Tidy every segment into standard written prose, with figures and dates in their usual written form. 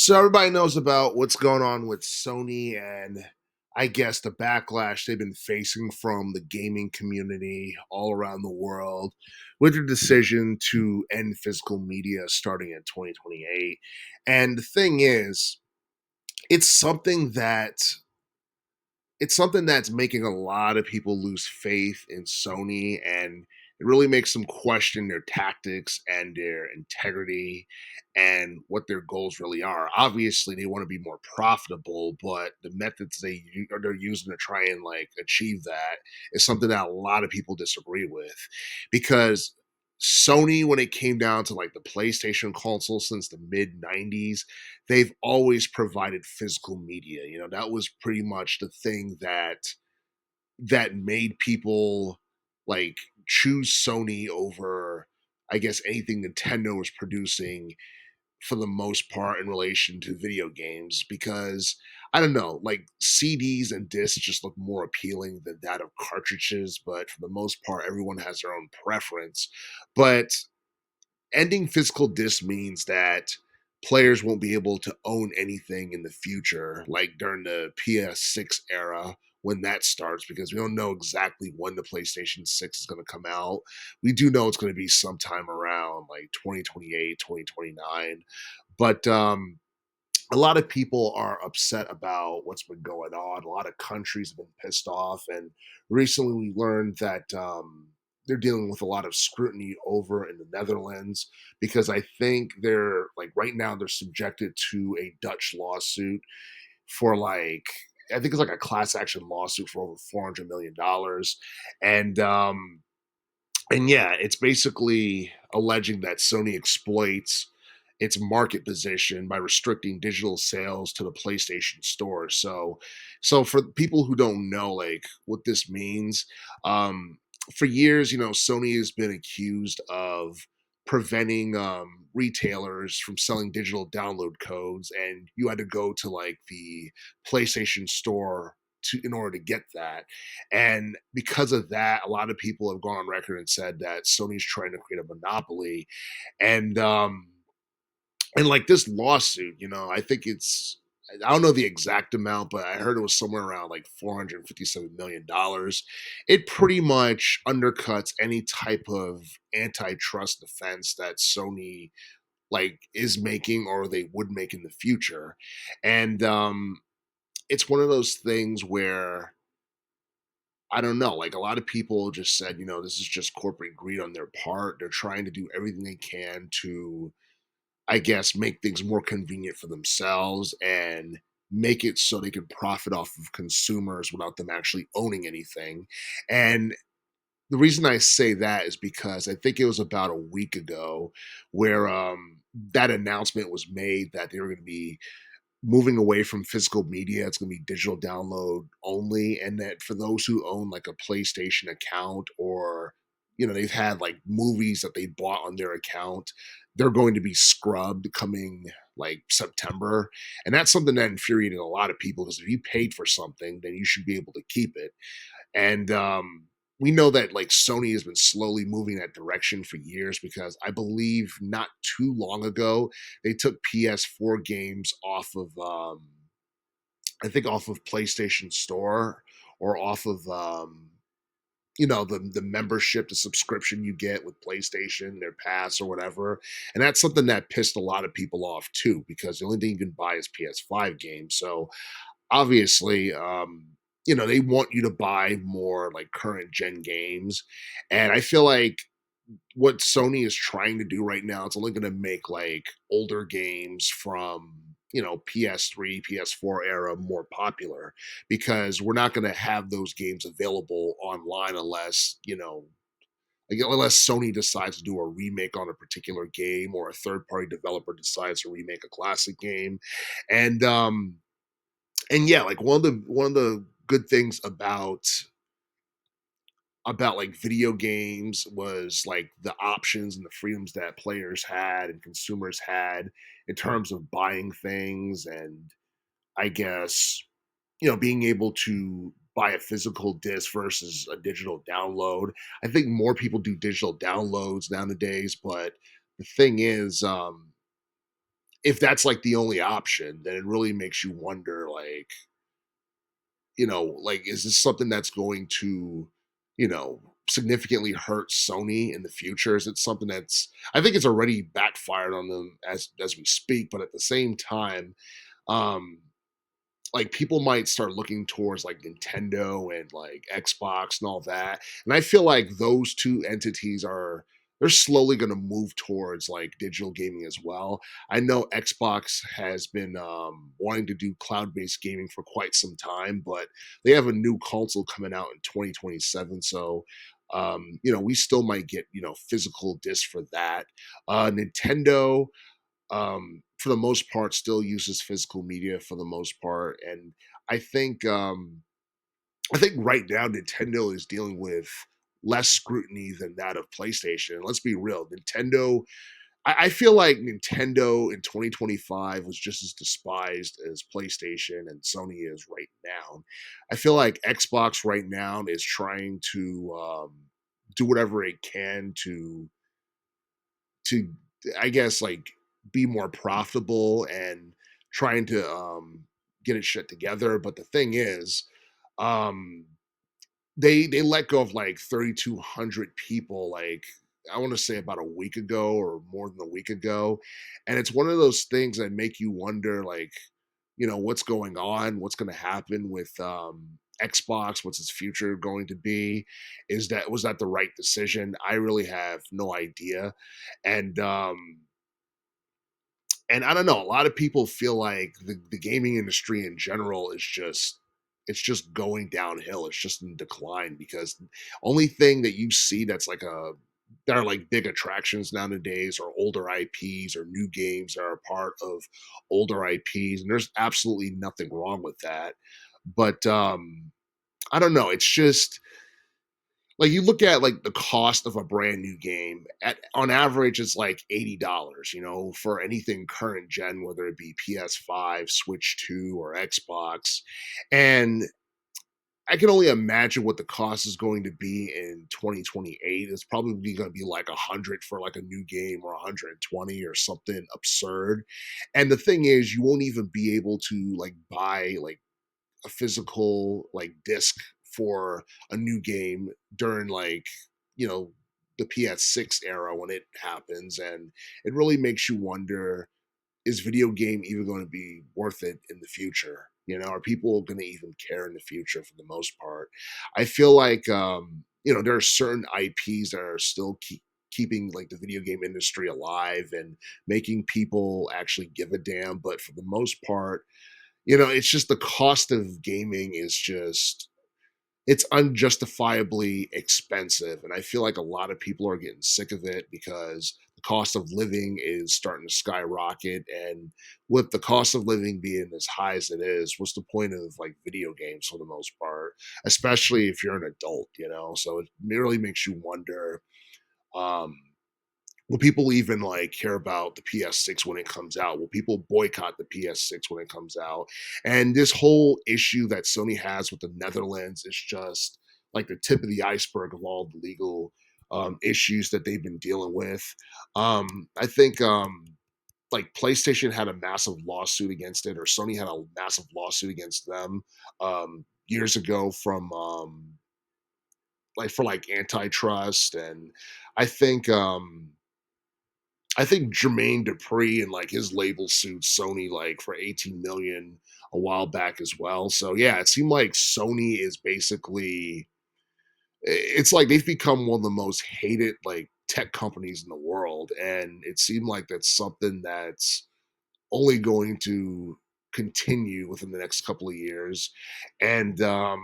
So everybody knows about what's going on with Sony and I guess the backlash they've been facing from the gaming community all around the world with their decision to end physical media starting in 2028. And the thing is, it's something that it's something that's making a lot of people lose faith in Sony, and it really makes them question their tactics and their integrity and what their goals really are. Obviously, they want to be more profitable, but the methods they're using to try and like achieve that is something that a lot of people disagree with, because Sony, when it came down to like the PlayStation console since the mid 90s, they've always provided physical media. That was pretty much the thing that made people like choose Sony over, I guess, anything Nintendo was producing for the most part in relation to video games, because I don't know, like CDs and discs just look more appealing than that of cartridges, but for the most part everyone has their own preference. But ending physical disc means that players won't be able to own anything in the future, like during the PS6 era when that starts, because we don't know exactly when the PlayStation 6 is going to come out. We do know it's going to be sometime around like 2028, 2029. But a lot of people are upset about what's been going on. A lot of countries have been pissed off, and recently we learned that they're dealing with a lot of scrutiny over in the Netherlands, because I think they're like right now they're subjected to a Dutch lawsuit for like, I think it's like a class action lawsuit for over $400 million, and yeah, it's basically alleging that Sony exploits its market position by restricting digital sales to the PlayStation Store. So for people who don't know like what this means, um, for years, Sony has been accused of preventing retailers from selling digital download codes, and you had to go to like the PlayStation Store in order to get that. And because of that, a lot of people have gone on record and said that Sony's trying to create a monopoly. And like this lawsuit, I think I don't know the exact amount, but I heard it was somewhere around like $457 million. It pretty much undercuts any type of antitrust defense that Sony like is making or they would make in the future. And it's one of those things where I don't know. Like a lot of people just said, this is just corporate greed on their part. They're trying to do everything they can to, I guess, make things more convenient for themselves and make it so they can profit off of consumers without them actually owning anything. And the reason I say that is because I think it was about a week ago where that announcement was made that they were going to be moving away from physical media. It's going to be digital download only, and that for those who own like a PlayStation account, or they've had like movies that they bought on their account, they're going to be scrubbed coming like September. And that's something that infuriated a lot of people, because if you paid for something, then you should be able to keep it. And we know that like Sony has been slowly moving that direction for years, because I believe not too long ago they took PS4 games off of I think off of PlayStation Store, or off of the membership, the subscription you get with PlayStation, their pass or whatever. And that's something that pissed a lot of people off too, because the only thing you can buy is PS5 games. So obviously, they want you to buy more like current gen games. And I feel like what Sony is trying to do right now, it's only going to make like older games from, PS3, PS4 era more popular, because we're not going to have those games available online unless, like, unless Sony decides to do a remake on a particular game, or a third party developer decides to remake a classic game. And yeah, like one of the good things about like video games was like the options and the freedoms that players had and consumers had in terms of buying things, and I guess being able to buy a physical disc versus a digital download. I think more people do digital downloads nowadays, but the thing is, if that's like the only option, then it really makes you wonder, like, like, is this something that's going to, significantly hurt Sony in the future? Is it something that's, I think it's already backfired on them as we speak, but at the same time, um, like people might start looking towards like Nintendo and like Xbox and all that. And I feel like those two entities are they're slowly going to move towards like digital gaming as well. I know Xbox has been wanting to do cloud-based gaming for quite some time, but they have a new console coming out in 2027. So we still might get, physical discs for that. Nintendo, for the most part, still uses physical media for the most part, and I think um, I think right now Nintendo is dealing with less scrutiny than that of PlayStation. Let's be real, Nintendo. I feel like Nintendo in 2025 was just as despised as PlayStation and Sony is right now. I feel like Xbox right now is trying to do whatever it can to I guess like be more profitable and trying to get it shit together. But the thing is, um they let go of like 3,200 people, like I want to say about a week ago or more than a week ago. And it's one of those things that make you wonder, like, what's going on, what's going to happen with Xbox, what's its future going to be? Was that the right decision? I really have no idea. And I don't know, a lot of people feel like the gaming industry in general is just it's just going downhill. It's just in decline because only thing that you see that are like big attractions nowadays are older IPs or new games that are part of older IPs. And there's absolutely nothing wrong with that. But I don't know. It's just like you look at like the cost of a brand new game at on average it's like $80, for anything current gen, whether it be PS5, Switch 2, or Xbox. And I can only imagine what the cost is going to be in 2028. It's probably going to be like 100 for like a new game, or 120 or something absurd. And the thing is, you won't even be able to like buy like a physical like disc for a new game during like you know the PS6 era when it happens. And it really makes you wonder, is video game even going to be worth it in the future? Are people going to even care in the future? For the most part, I feel like there are certain IPs that are still keeping like the video game industry alive and making people actually give a damn. But for the most part, it's just the cost of gaming is just it's unjustifiably expensive. And I feel like a lot of people are getting sick of it because the cost of living is starting to skyrocket. And with the cost of living being as high as it is, what's the point of like video games for the most part, especially if you're an adult? So it really makes you wonder, um, will people even like care about the PS6 when it comes out? Will people boycott the PS6 when it comes out? And this whole issue that Sony has with the Netherlands is just like the tip of the iceberg of all the legal issues that they've been dealing with. I think like PlayStation had a massive lawsuit against it, or Sony had a massive lawsuit against them years ago from like for like antitrust. And I think um I think Jermaine Dupri and like his label sued Sony like for 18 million a while back as well. So yeah, it seemed like Sony is basically it's like they've become one of the most hated like tech companies in the world. And it seemed like that's something that's only going to continue within the next couple of years. And I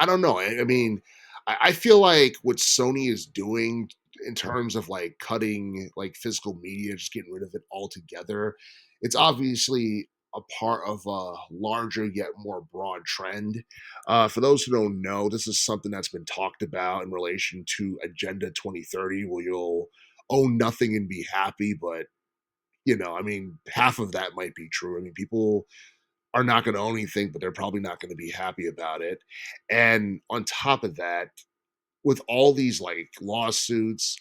don't know. I mean, I feel like what Sony is doing in terms of like cutting like physical media, just getting rid of it altogether, it's obviously a part of a larger yet more broad trend. For those who don't know, this is something that's been talked about in relation to Agenda 2030, where you'll own nothing and be happy. But I mean, half of that might be true. I mean, people are not going to own anything, but they're probably not going to be happy about it. And on top of that, with all these like lawsuits,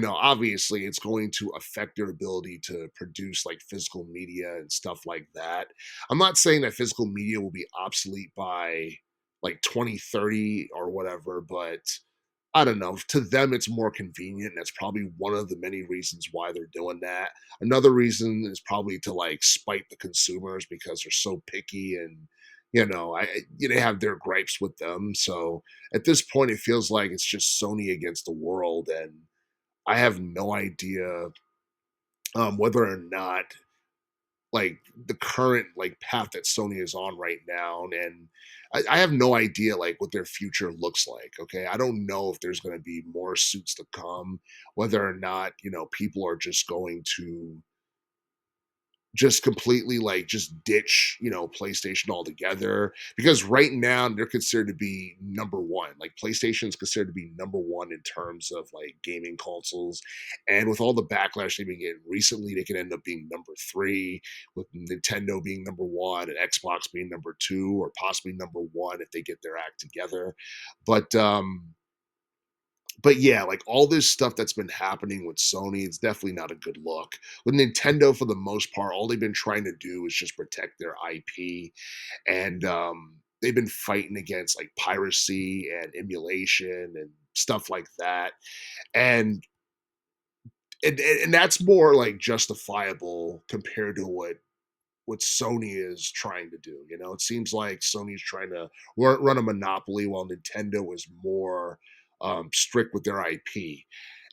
obviously it's going to affect their ability to produce like physical media and stuff like that. I'm not saying that physical media will be obsolete by like 2030 or whatever, but I don't know. To them, it's more convenient. That's probably one of the many reasons why they're doing that. Another reason is probably to like spite the consumers because they're so picky and they have their gripes with them. So at this point, it feels like it's just Sony against the world, and I have no idea whether or not like the current like path that Sony is on right now, and I have no idea like what their future looks like. Okay, I don't know if there's going to be more suits to come, whether or not people are just going to just completely like just ditch PlayStation altogether, because right now they're considered to be number one. Like PlayStation is considered to be number one in terms of like gaming consoles, and with all the backlash they've been getting recently, they could end up being number three, with Nintendo being number one and Xbox being number two, or possibly number one if they get their act together. But yeah, like all this stuff that's been happening with Sony, it's definitely not a good look. With Nintendo, for the most part, all they've been trying to do is just protect their IP, and they've been fighting against like piracy and emulation and stuff like that. And and that's more like justifiable compared to what Sony is trying to do. It seems like Sony's trying to run a monopoly, while Nintendo is more strict with their IP.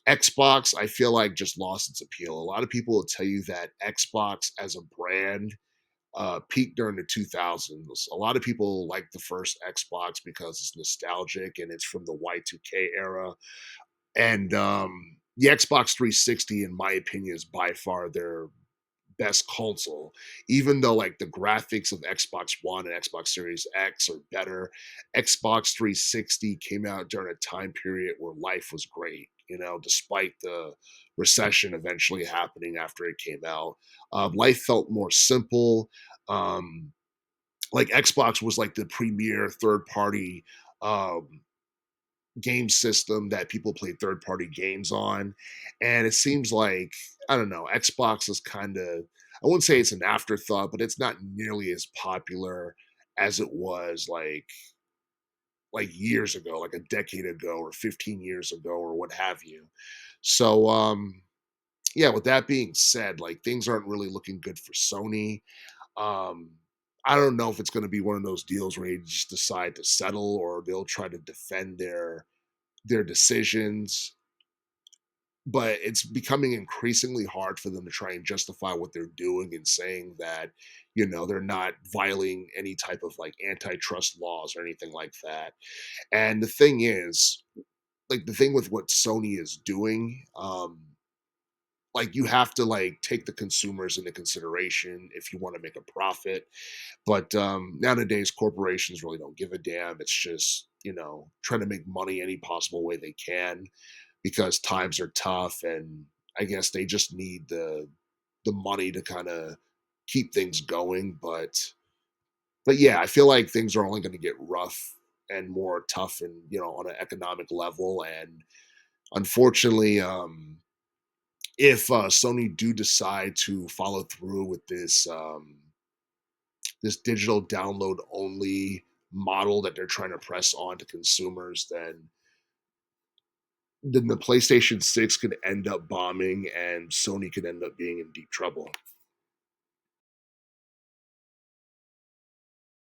Xbox, I feel like, just lost its appeal. A lot of people will tell you that Xbox as a brand peaked during the 2000s. A lot of people like the first Xbox because it's nostalgic and it's from the Y2K era. And the Xbox 360, in my opinion, is by far their best console, even though like the graphics of Xbox One and Xbox Series X are better. Xbox 360 came out during a time period where life was great, despite the recession eventually happening after it came out. Life felt more simple. Um, like Xbox was like the premier third party um, game system that people play third party games on. And it seems like, I don't know, Xbox is kind of, I wouldn't say it's an afterthought, but it's not nearly as popular as it was like years ago, like a decade ago or 15 years ago or what have you. So yeah, with that being said, like things aren't really looking good for Sony. Um I don't know if it's going to be one of those deals where they just decide to settle, or they'll try to defend their decisions, but it's becoming increasingly hard for them to try and justify what they're doing and saying that, they're not violating any type of like antitrust laws or anything like that. And the thing is, like the thing with what Sony is doing, like you have to like take the consumers into consideration if you want to make a profit. But nowadays corporations really don't give a damn. It's just, trying to make money any possible way they can, because times are tough, and I guess they just need the money to kind of keep things going. But yeah, I feel like things are only going to get rough and more tough, and on an economic level. And unfortunately, if Sony do decide to follow through with this digital download only model that they're trying to press on to consumers, then the PlayStation 6 could end up bombing and Sony could end up being in deep trouble.